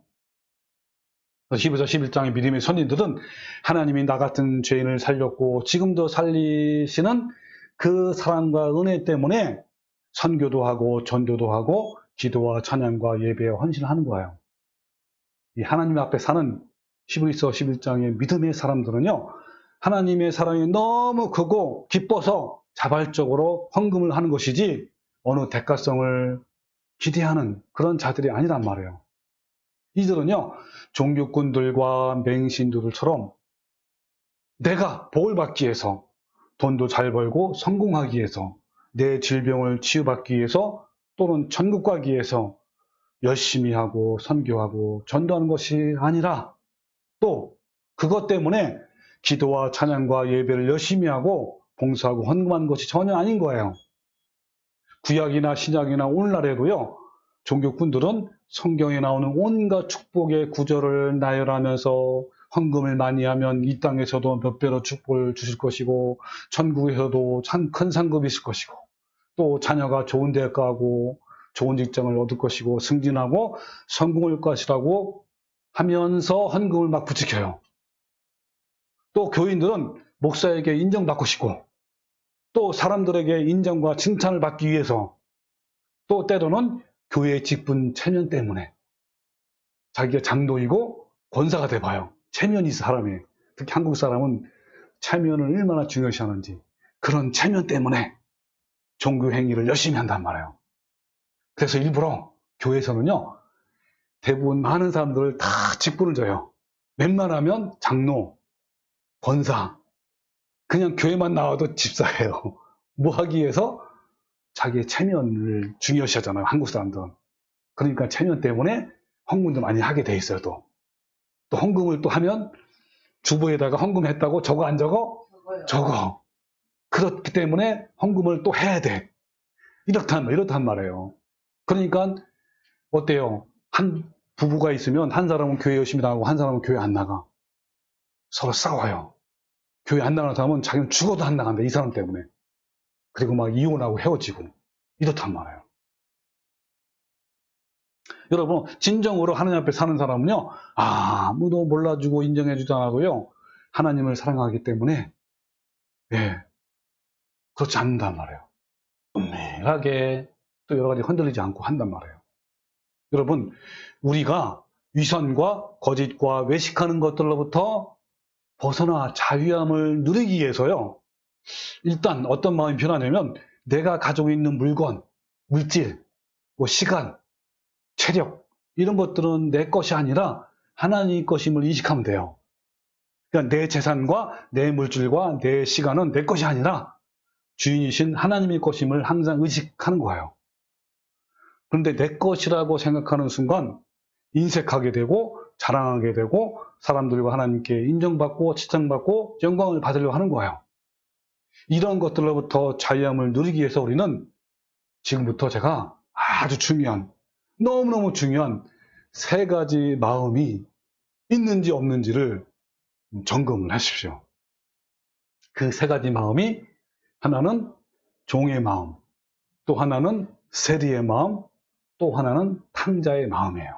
히브리서 11장의 믿음의 선진들은 하나님이 나 같은 죄인을 살렸고 지금도 살리시는 그 사랑과 은혜 때문에 선교도 하고 전도도 하고 기도와 찬양과 예배에 헌신하는 거예요. 이 하나님 앞에 사는 히브리서 11장의 믿음의 사람들은요, 하나님의 사랑이 너무 크고 기뻐서 자발적으로 헌금을 하는 것이지 어느 대가성을 기대하는 그런 자들이 아니란 말이에요. 이들은요, 종교꾼들과 맹신들처럼 내가 복을 받기 위해서, 돈도 잘 벌고 성공하기 위해서, 내 질병을 치유받기 위해서 또는 천국 가기 위해서 열심히 하고 선교하고 전도하는 것이 아니라 또 그것 때문에 기도와 찬양과 예배를 열심히 하고 봉사하고 헌금하는 것이 전혀 아닌 거예요. 구약이나 신약이나 오늘날에도요, 종교꾼들은 성경에 나오는 온갖 축복의 구절을 나열하면서 헌금을 많이 하면 이 땅에서도 몇 배로 축복을 주실 것이고 천국에서도 큰 상급이 있을 것이고 또 자녀가 좋은 대학 가고 좋은 직장을 얻을 것이고 승진하고 성공할 것이라고 하면서 헌금을 막 부추겨요. 또 교인들은 목사에게 인정받고 싶고 또 사람들에게 인정과 칭찬을 받기 위해서 또 때로는 교회의 직분 체면 때문에 자기가 장로이고 권사가 돼봐요. 체면이 있어, 사람이. 특히 한국 사람은 체면을 얼마나 중요시하는지 그런 체면 때문에 종교 행위를 열심히 한단 말이에요. 그래서 일부러 교회에서는요, 대부분 많은 사람들을 다 직분을 줘요. 웬만하면 장로, 권사, 그냥 교회만 나와도 집사예요. 뭐 하기 위해서? 자기의 체면을 중요시하잖아요, 한국 사람들은. 그러니까 체면 때문에 헌금도 많이 하게 돼 있어요. 또 헌금을 또 하면 주보에다가 헌금했다고 적어 안 적어? 적어. 그렇기 때문에 헌금을 또 해야 돼. 이렇단 말이에요. 그러니까 어때요? 한 부부가 있으면 한 사람은 교회 열심히 나가고 한 사람은 교회 안 나가. 서로 싸워요. 교회 안 나가는 사람은 자기는 죽어도 안 나간다, 이 사람 때문에. 그리고 막 이혼하고 헤어지고 이렇단 말이에요. 여러분, 진정으로 하나님 앞에 사는 사람은요, 아무도 몰라주고 인정해주지 않고요, 하나님을 사랑하기 때문에 그렇지 않는단 말이에요. 은밀하게 또 여러 가지 흔들리지 않고 한단 말이에요. 여러분, 우리가 위선과 거짓과 외식하는 것들로부터 벗어나 자유함을 누리기 위해서요, 일단 어떤 마음이 변하냐면 내가 가지고 있는 물건, 물질, 시간, 체력 이런 것들은 내 것이 아니라 하나님 것임을 인식하면 돼요. 그러니까 내 재산과 내 물질과 내 시간은 내 것이 아니라 주인이신 하나님의 것임을 항상 의식하는 거예요. 그런데 내 것이라고 생각하는 순간 인색하게 되고 자랑하게 되고 사람들과 하나님께 인정받고 칭찬받고 영광을 받으려고 하는 거예요. 이런 것들로부터 자유함을 누리기 위해서 우리는 지금부터 제가 아주 중요한, 너무너무 중요한 세 가지 마음이 있는지 없는지를 점검을 하십시오. 그 세 가지 마음이 하나는 종의 마음, 또 하나는 세리의 마음, 또 하나는 탕자의 마음이에요.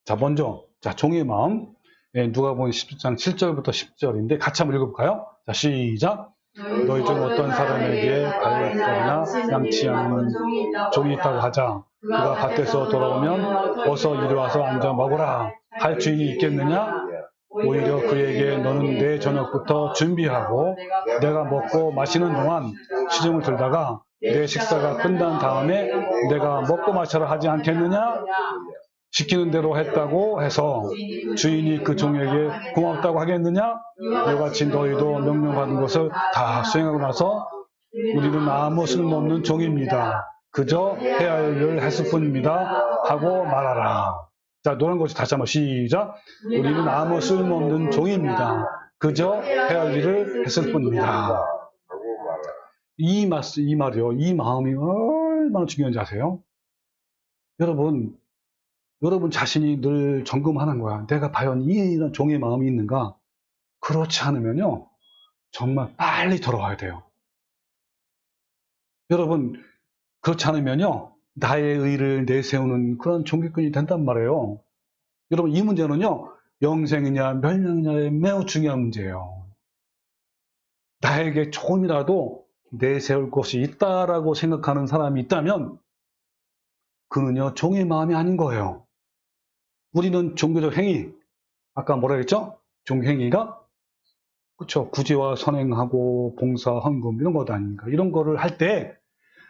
자, 먼저 종의 마음, 누가복음 17장 7절부터 10절인데 같이 한번 읽어볼까요? 자, 시작. 너희 중 어떤 사람에게 갈렙이나 양치 않는 종이 있다고 하자. 그가 밭에서 돌아오면 어서 이리 와서 앉아 먹으라 할 주인이 있겠느냐? 오히려 그에게 너는 내 저녁부터 준비하고 내가 먹고 마시는 동안 시중을 들다가 내 식사가 끝난 다음에 내가 먹고 마셔라 하지 않겠느냐? 시키는 대로 했다고 해서 주인이 그 종에게 고맙다고 하겠느냐? 이같이 너희도 명령받은 것을 다 수행하고 나서 우리는 아무 쓸모없는 종입니다. 그저 해야 할 일을 했을 뿐입니다. 하고 말하라. 자, 노란 것이 다시 한번 시작. 우리는 아무 쓸모없는 종입니다. 그저 해야 할 일을 했을 뿐입니다. 이 말이요. 이 마음이 얼마나 중요한지 아세요? 여러분 자신이 늘 점검하는 거야. 내가 과연 이런 종의 마음이 있는가? 그렇지 않으면요, 정말 빨리 돌아와야 돼요. 여러분, 그렇지 않으면요, 나의 의를 내세우는 그런 종교꾼이 된단 말이에요. 여러분, 이 문제는요, 영생이냐 멸망이냐에 매우 중요한 문제예요. 나에게 조금이라도 내세울 것이 있다라고 생각하는 사람이 있다면 그는요, 종의 마음이 아닌 거예요. 우리는 종교적 행위, 아까 뭐라 했죠? 종행위가 그렇죠. 구제와 선행하고 봉사, 헌금 이런 것도 아닙니까? 이런 거를 할 때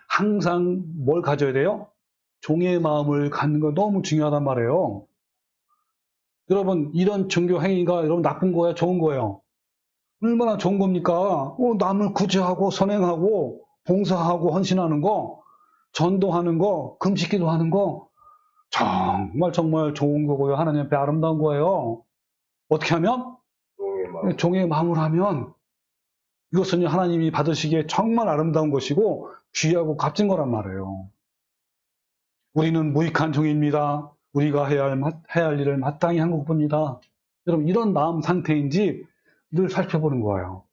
항상 뭘 가져야 돼요? 종의 마음을 갖는 거 너무 중요하단 말이에요. 여러분, 이런 종교 행위가 여러분 나쁜 거예요? 좋은 거예요? 얼마나 좋은 겁니까? 남을 구제하고 선행하고 봉사하고 헌신하는 거, 전도하는 거, 금식기도 하는 거 정말 좋은 거고요. 하나님 앞에 아름다운 거예요. 어떻게 하면? 종의 마음으로 하면 이것은 하나님이 받으시기에 정말 아름다운 것이고 귀하고 값진 거란 말이에요. 우리는 무익한 종입니다. 우리가 해야 할 일을 마땅히 한 것뿐이다. 여러분, 이런 마음 상태인지 늘 살펴보는 거예요.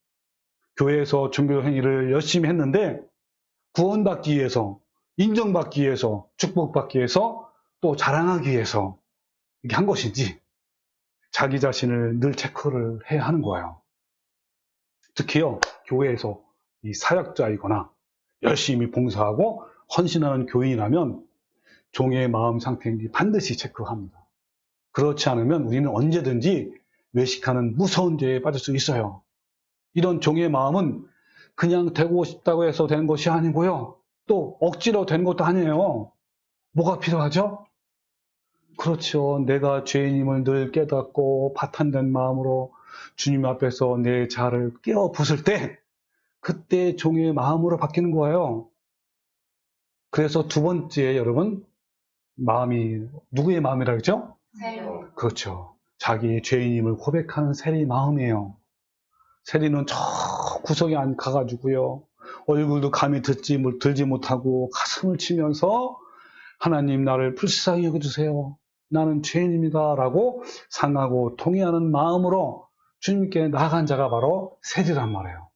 교회에서 종교 행위를 열심히 했는데 구원받기 위해서, 인정받기 위해서, 축복받기 위해서, 또 자랑하기 위해서 이렇게 한 것인지 자기 자신을 늘 체크를 해야 하는 거예요. 특히요, 교회에서 이 사역자이거나 열심히 봉사하고 헌신하는 교인이라면 종의 마음 상태인지 반드시 체크합니다. 그렇지 않으면 우리는 언제든지 외식하는 무서운 죄에 빠질 수 있어요. 이런 종의 마음은 그냥 되고 싶다고 해서 된 것이 아니고요. 또 억지로 된 것도 아니에요. 뭐가 필요하죠? 그렇죠. 내가 죄인임을 늘 깨닫고 파탄된 마음으로 주님 앞에서 내 자아를 깨어 부술 때 그때 종의 마음으로 바뀌는 거예요. 그래서 두 번째, 여러분, 마음이 누구의 마음이라 그랬죠? 그렇죠. 자기의 죄인임을 고백하는 세리 마음이에요. 세리는 저 구석에 안 가가지고요, 얼굴도 감히 들지 못하고 가슴을 치면서 하나님, 나를 불쌍히 여겨주세요. 나는 죄인입니다. 라고 상하고 통회하는 마음으로 주님께 나아간 자가 바로 세리란 말이에요.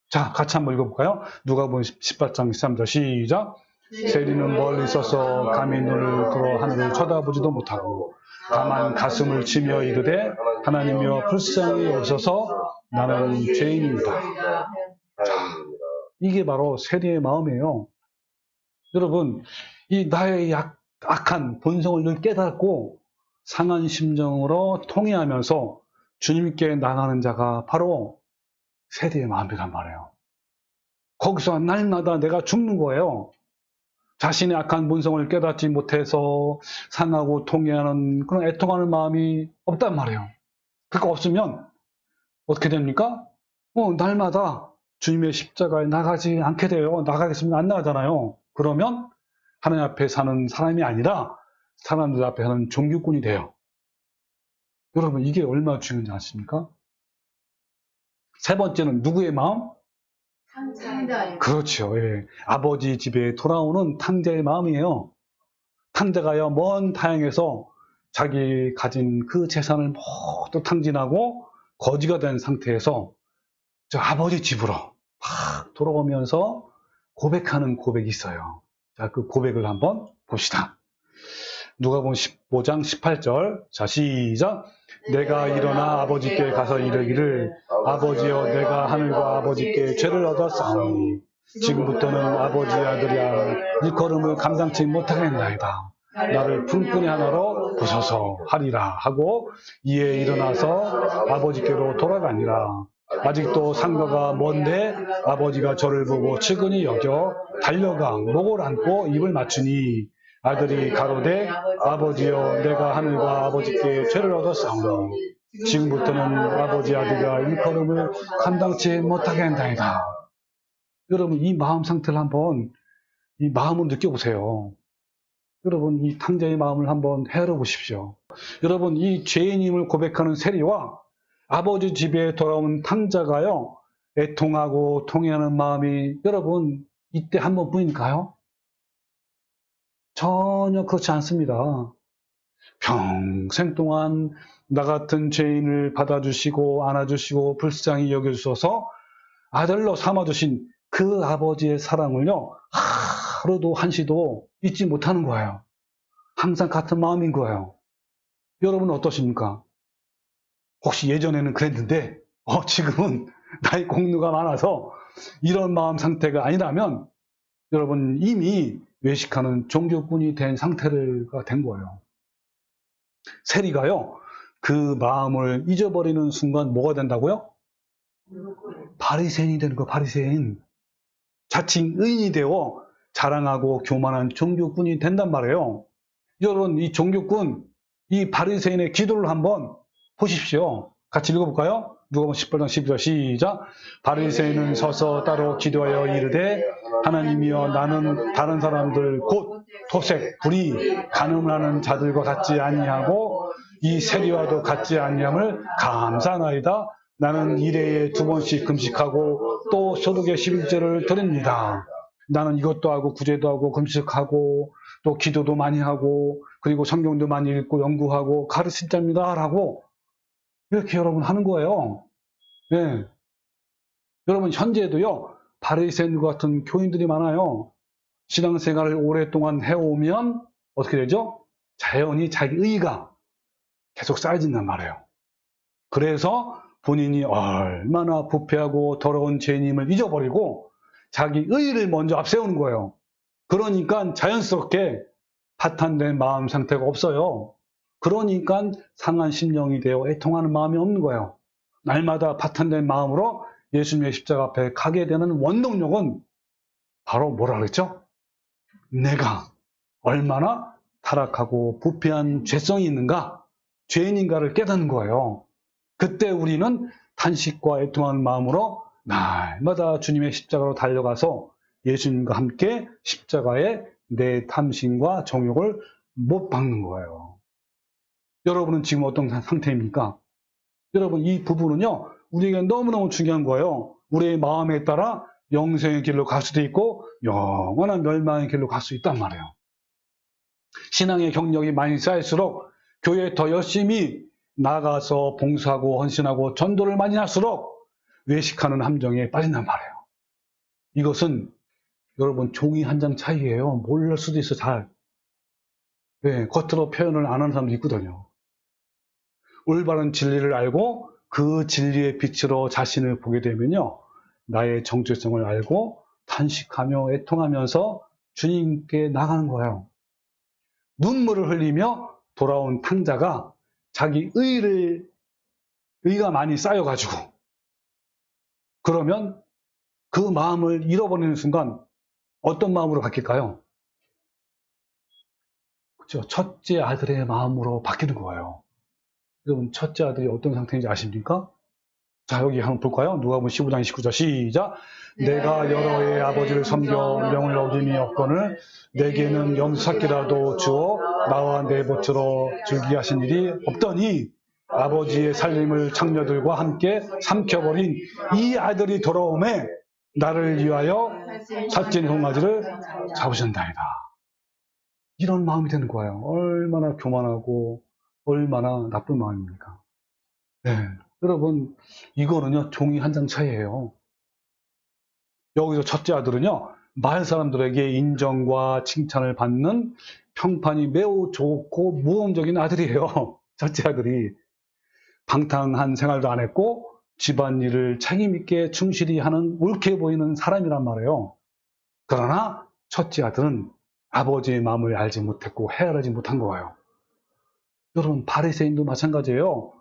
자, 같이 한번 읽어볼까요? 누가복음 18장 13절 시작. 세리는 멀리 있어서 감히 눈을 들어 하늘을 쳐다보지도 못하고 다만 가슴을 치며 이르되 하나님이여 불쌍히 여기소서 나는 죄인입니다. 자, 이게 바로 세리의 마음이에요. 여러분, 이 나의 악한 본성을 늘 깨닫고 상한 심정으로 통회하면서 주님께 나가는 자가 바로 세리의 마음이란 말이에요. 거기서 날마다 내가 죽는 거예요. 자신의 악한 본성을 깨닫지 못해서 상하고 통회하는 그런 애통하는 마음이 없단 말이에요. 그거 없으면 어떻게 됩니까? 날마다 주님의 십자가에 나가지 않게 돼요. 나가겠으면 안 나가잖아요. 그러면 하나님 앞에 사는 사람이 아니라 사람들 앞에 사는 종교꾼이 돼요. 여러분, 이게 얼마나 중요한지 아십니까? 세 번째는 누구의 마음? 탕자예요. 그렇죠. 예. 아버지 집에 돌아오는 탕자의 마음이에요. 탕자가요, 먼 타향에서 자기 가진 그 재산을 모두 탕진하고 거지가 된 상태에서 저 아버지 집으로 막 돌아오면서 고백하는 고백이 있어요. 자, 그 고백을 한번 봅시다. 누가복음 15장 18절. 자, 시작. 내가 일어나 아버지께 가서 이르기를 아버지여 내가 하늘과 아버지께 죄를 얻었사오니 지금부터는 아버지의 아들이야 일걸음을 감당치 못하겠나이다. 나를 품꾼의 하나로 보소서 하리라 하고 이에 일어나서 아버지께로 돌아가니라. 아직도 상가가 먼데 아버지가 저를 보고 측은히 여겨 달려가 목을 안고 입을 맞추니 아들이 가로되 아버지여 내가 하늘과 아버지께 죄를 얻었사오니 지금부터는 아버지 아들과 일걸음을 감당치 못하겠나이다. 여러분 이 마음 상태를 한번 이 마음을 느껴보세요. 여러분 이 탕자의 마음을 한번 헤아려 보십시오. 여러분 이 죄인임을 고백하는 세리와 아버지 집에 돌아온 탕자가요 애통하고 통회하는 마음이 여러분 이때 한 번뿐일까요? 전혀 그렇지 않습니다. 평생 동안 나 같은 죄인을 받아주시고 안아주시고 불쌍히 여겨주셔서 아들로 삼아주신 그 아버지의 사랑을요 하루도 한시도 잊지 못하는 거예요. 항상 같은 마음인 거예요. 여러분은 어떠십니까? 혹시 예전에는 그랬는데 지금은 나의 공로가 많아서 이런 마음 상태가 아니라면 여러분 이미 외식하는 종교꾼이 된 상태가 된 거예요. 세리가요 그 마음을 잊어버리는 순간 뭐가 된다고요? 바리새인이 되는 거예요. 바리새인. 자칭 의인이 되어 자랑하고 교만한 종교꾼이 된단 말이에요. 여러분 이 종교꾼 이 바리새인의 기도를 한번 보십시오. 같이 읽어볼까요? 누가복음 18장 12절 시작. 바리새인은 서서 따로 기도하여 이르되 하나님이여 나는 다른 사람들 곧 토색, 불의, 간음을 하는 자들과 같지 아니하고 이 세리와도 같지 아니함을 감사하나이다. 나는 일회에 2번씩 금식하고 또 소득의 11조를 드립니다. 나는 이것도 하고 구제도 하고 금식하고 또 기도도 많이 하고 그리고 성경도 많이 읽고 연구하고 가르칠 자입니다 라고 이렇게 여러분 하는 거예요. 네. 여러분 현재도요 바리새인과 같은 교인들이 많아요. 신앙생활을 오랫동안 해오면 어떻게 되죠? 자연히 자기 의의가 계속 쌓여진단 말이에요. 그래서 본인이 얼마나 부패하고 더러운 죄인임을 잊어버리고 자기 의의를 먼저 앞세우는 거예요. 그러니까 자연스럽게 파탄된 마음 상태가 없어요. 그러니까 상한 심령이 되어 애통하는 마음이 없는 거예요. 날마다 파탄된 마음으로 예수님의 십자가 앞에 가게 되는 원동력은 바로 뭐라 그랬죠? 내가 얼마나 타락하고 부패한 죄성이 있는가, 죄인인가를 깨닫는 거예요. 그때 우리는 탄식과 애통하는 마음으로 날마다 주님의 십자가로 달려가서 예수님과 함께 십자가에 내 탐심과 정욕을 못 박는 거예요. 여러분은 지금 어떤 상태입니까? 여러분 이 부분은요 우리에게 너무너무 중요한 거예요. 우리의 마음에 따라 영생의 길로 갈 수도 있고 영원한 멸망의 길로 갈 수 있단 말이에요. 신앙의 경력이 많이 쌓일수록 교회에 더 열심히 나가서 봉사하고 헌신하고 전도를 많이 할수록 외식하는 함정에 빠진단 말이에요. 이것은 여러분 종이 한 장 차이예요. 모를 수도 있어 잘. 네, 겉으로 표현을 안 하는 사람도 있거든요. 올바른 진리를 알고 그 진리의 빛으로 자신을 보게 되면요. 나의 정체성을 알고 탄식하며 애통하면서 주님께 나가는 거예요. 눈물을 흘리며 돌아온 탕자가 자기 의가 많이 쌓여가지고 그러면 그 마음을 잃어버리는 순간 어떤 마음으로 바뀔까요? 그렇죠. 첫째 아들의 마음으로 바뀌는 거예요. 여러분 첫째 아들이 어떤 상태인지 아십니까? 자 여기 한번 볼까요? 누가복음 15장 29절 시작. 내가 여러 해의 아버지를 섬겨 명을 어김이 없거늘 내게는 염소새끼라도 주어 나와 내 몫으로 즐기게 하신 일이 없더니 아버지의 살림을 창녀들과 함께 삼켜버린 이 아들이 돌아오매 나를 위하여 살찐 송아지를 잡으신다이다. 이런 마음이 되는 거예요. 얼마나 교만하고 얼마나 나쁜 마음입니까? 네. 여러분, 이거는요, 종이 한 장 차이예요. 여기서 첫째 아들은요, 마을 사람들에게 인정과 칭찬을 받는 평판이 매우 좋고 모험적인 아들이에요. 첫째 아들이. 방탕한 생활도 안 했고 집안일을 책임있게 충실히 하는 옳게 보이는 사람이란 말이에요. 그러나 첫째 아들은 아버지의 마음을 알지 못했고 헤아리지 못한 거예요. 여러분, 바리새인도 마찬가지예요.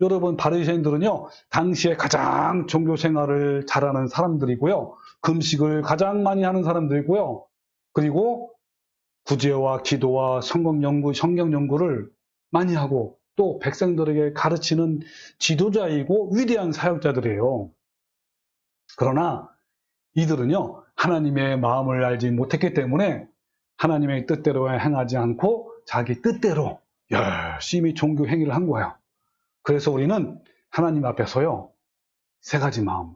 여러분, 바리새인들은요, 당시에 가장 종교 생활을 잘하는 사람들이고요, 금식을 가장 많이 하는 사람들이고요, 그리고 구제와 기도와 성경 연구를 많이 하고 또 백성들에게 가르치는 지도자이고 위대한 사역자들이에요. 그러나 이들은요, 하나님의 마음을 알지 못했기 때문에 하나님의 뜻대로 행하지 않고 자기 뜻대로 열심히 종교 행위를 한 거예요. 그래서 우리는 하나님 앞에서요, 세 가지 마음,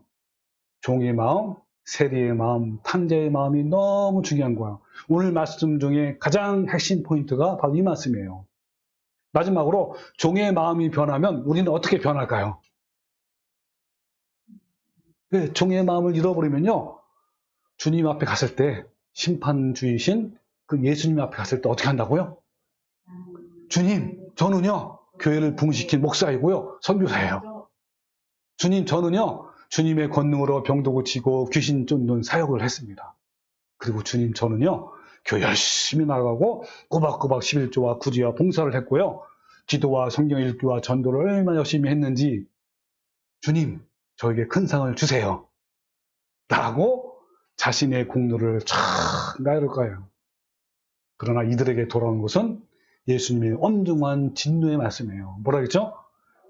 종의 마음, 세리의 마음, 탕자의 마음이 너무 중요한 거예요. 오늘 말씀 중에 가장 핵심 포인트가 바로 이 말씀이에요. 마지막으로 종의 마음이 변하면 우리는 어떻게 변할까요? 네, 종의 마음을 잃어버리면요, 주님 앞에 갔을 때, 심판주이신 그 예수님 앞에 갔을 때 어떻게 한다고요? 주님, 저는요, 교회를 붕시킨 목사이고요, 선교사예요. 주님, 저는요, 주님의 권능으로 병도 고치고 귀신 쫓는 사역을 했습니다. 그리고 주님, 저는요, 교회 열심히 나가고 꼬박꼬박 11조와 구제와 봉사를 했고요, 기도와 성경 읽기와 전도를 얼마나 열심히 했는지 주님, 저에게 큰 상을 주세요 라고 자신의 공로를 쫙 나열할 거예요. 그러나 이들에게 돌아온 것은 예수님의 엄중한 진노의 말씀이에요. 뭐라 그랬죠?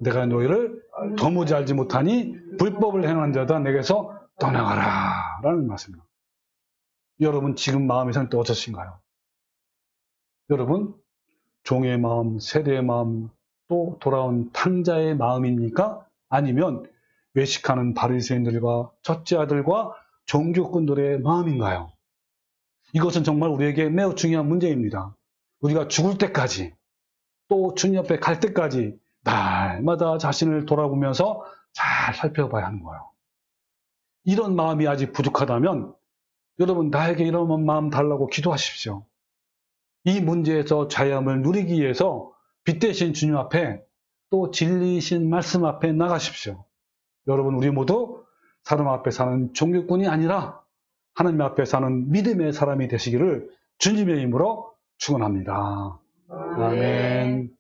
내가 너희를 도무지 알지 못하니 불법을 행한 자다 내게서 떠나가라 라는 말씀입니다. 여러분, 지금 마음의 상태 어떠신가요? 여러분, 종의 마음, 세리의 마음, 또 돌아온 탕자의 마음입니까? 아니면 외식하는 바리새인들과 첫째 아들과 종교꾼들의 마음인가요? 이것은 정말 우리에게 매우 중요한 문제입니다. 우리가 죽을 때까지, 또 주님 앞에 갈 때까지 날마다 자신을 돌아보면서 잘 살펴봐야 하는 거예요. 이런 마음이 아직 부족하다면 여러분, 나에게 이런 마음 달라고 기도하십시오. 이 문제에서 자유함을 누리기 위해서 빛 대신 주님 앞에, 또 진리이신 말씀 앞에 나가십시오. 여러분, 우리 모두 사람 앞에 사는 종교꾼이 아니라 하나님 앞에 사는 믿음의 사람이 되시기를 주님의 이름으로 축원합니다. 아멘.